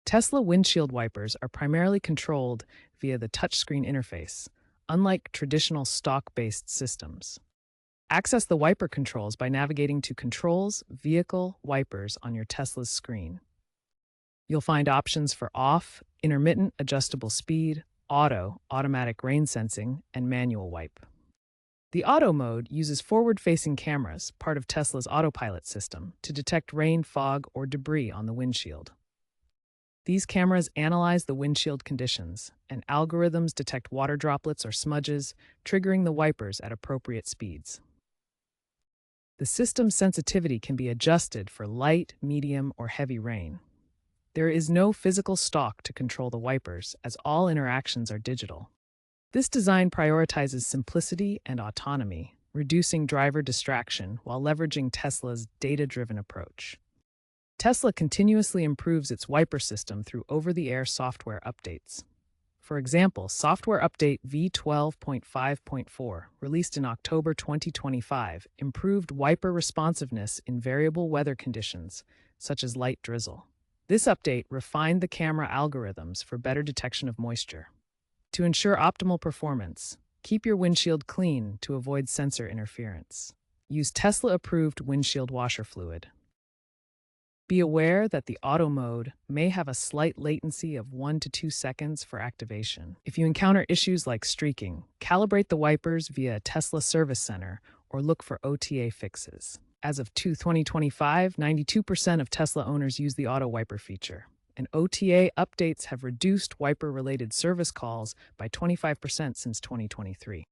Tesla windshield wipers are primarily controlled via the touchscreen interface, unlike traditional stock-based systems. Access the wiper controls by navigating to Controls, Vehicle, Wipers on your Tesla's screen. You'll find options for off, intermittent adjustable speed, auto, automatic rain sensing, and manual wipe. The auto mode uses forward-facing cameras, part of Tesla's autopilot system, to detect rain, fog, or debris on the windshield. These cameras analyze the windshield conditions, and algorithms detect water droplets or smudges, triggering the wipers at appropriate speeds. The system's sensitivity can be adjusted for light, medium, or heavy rain. There is no physical stalk to control the wipers, as all interactions are digital. This design prioritizes simplicity and autonomy, reducing driver distraction while leveraging Tesla's data-driven approach. Tesla continuously improves its wiper system through over-the-air software updates. For example, Software Update V12.5.4, released in October 2025, improved wiper responsiveness in variable weather conditions, such as light drizzle. This update refined the camera algorithms for better detection of moisture. To ensure optimal performance, keep your windshield clean to avoid sensor interference. Use Tesla-approved windshield washer fluid. Be aware that the auto mode may have a slight latency of 1 to 2 seconds for activation. If you encounter issues like streaking, calibrate the wipers via a Tesla service center or look for OTA fixes. As of 2025, 92% of Tesla owners use the auto wiper feature, and OTA updates have reduced wiper-related service calls by 25% since 2023.